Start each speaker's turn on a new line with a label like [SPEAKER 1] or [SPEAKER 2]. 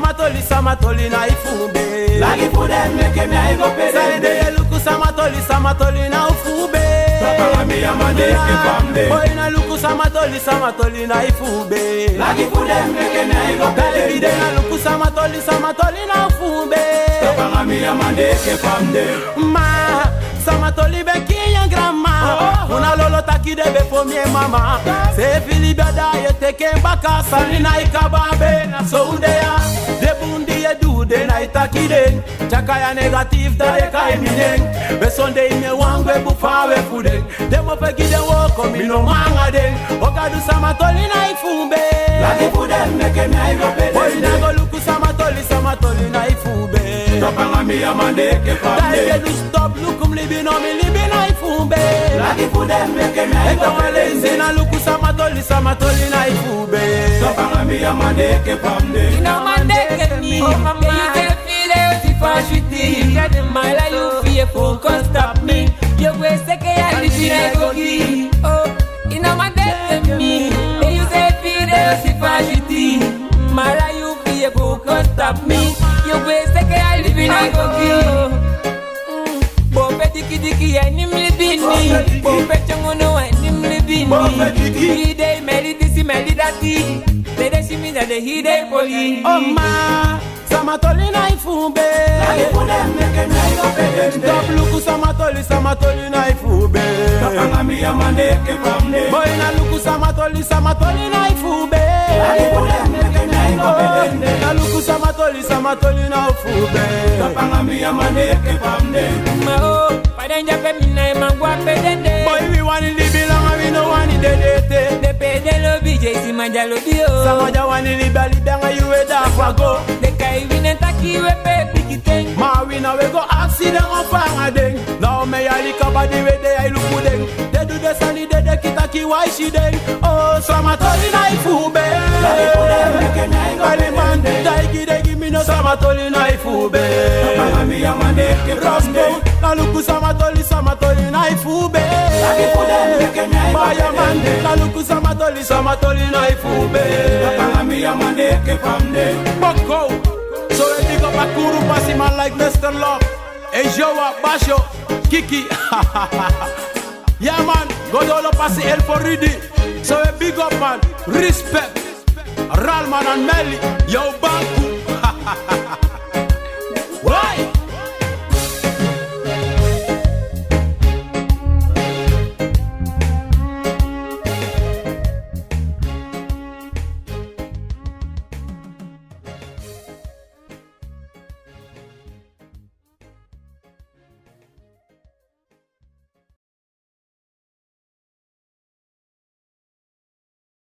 [SPEAKER 1] samatoli na ifube.
[SPEAKER 2] Lagi for them make me I go pay them.
[SPEAKER 1] Say luku samatoli na ufube.
[SPEAKER 2] Papa mi amande ke famde.
[SPEAKER 1] Boy na luku samatoli na ifube.
[SPEAKER 2] Lagi for them make me I go pay them.
[SPEAKER 1] Na luku samatoli na ufube.
[SPEAKER 2] Papa mi amande ke famde.
[SPEAKER 1] Ma samatoli beki yang grandma. Una lolo taki debe for me mama. Se fili bada ye teke baka salina ikababe na so undea. De bundi ye do de na itaki den. Chaka ya negative da ye kai minen. Be sonde me wangwe bufa we fuden. Demo fe gide wo komi no manga den. Oka du samatoli na ifumbe.
[SPEAKER 2] Lagi for them make me I go pay them.
[SPEAKER 1] Boy na go luku samatoli na ifumbe.
[SPEAKER 2] Papa mi amande ke famde.
[SPEAKER 1] Dai do stop lukum libi no mi libi na ifumbe.
[SPEAKER 2] Lagi for them make me I go pay them.
[SPEAKER 1] Zina luku samatoli na ifube.
[SPEAKER 2] Papa mi amande ke famde.
[SPEAKER 3] Ina mande ke mi. You say feel it if I shoot it. Get the mile you feel for can't stop me. You go say ke I live I go gi. Oh, ina mande ke mi. You say feel it if I shoot it. Mile you feel for can't stop me. You go say ke I live I go gi. Bope diki ya nimli bini. Bope chongono ya nimli bini. He dey melody this melody that. They dey see me that they hear they poli.
[SPEAKER 1] Oh ma, samatoli na ifube.
[SPEAKER 2] Lagi for them make me I go pay them.
[SPEAKER 1] Top luku samatoli na ifube.
[SPEAKER 2] Papa mi amande ke famde.
[SPEAKER 1] Boy na luku samatoli na ifube.
[SPEAKER 2] Lagi for them make me I go pay them.
[SPEAKER 1] Na luku samatoli na ifube.
[SPEAKER 2] Papa mi amande ke famde.
[SPEAKER 3] Ma oh, padenja pe mina mangwa pedende.
[SPEAKER 1] Boy we want it belong and we no want it dedete.
[SPEAKER 3] De pedelo BJ si manjalo dio.
[SPEAKER 1] Samaja want it libanga you we da fago.
[SPEAKER 3] De kai wine taki we pe pikiteng.
[SPEAKER 1] Ma we now we go accident on fanga ding. Now me I lick up body we dey I look ding. They do the sunny they kitaki why she ding. Oh samatoli na ifube.
[SPEAKER 2] Lagi for them make me I go
[SPEAKER 1] Bali
[SPEAKER 2] pay
[SPEAKER 1] man
[SPEAKER 2] them.
[SPEAKER 1] they give me no samatoli na ifube.
[SPEAKER 2] Papa mi amande ke famde.
[SPEAKER 1] Roscoe na luku samatoli na ifube.
[SPEAKER 2] Lagi for them make me I go
[SPEAKER 1] Baya
[SPEAKER 2] pay
[SPEAKER 1] man
[SPEAKER 2] them.
[SPEAKER 1] na luku samatoli na ifube.
[SPEAKER 2] Papa mi amande ke famde.
[SPEAKER 1] Boko. So we dig up a kuru passy man like Mr. Love. Hey Joa, Basho, Kiki. Yeah man, Godolo passy El Foridi. So we big up man, respect. Ralman and Melly, yo Banku.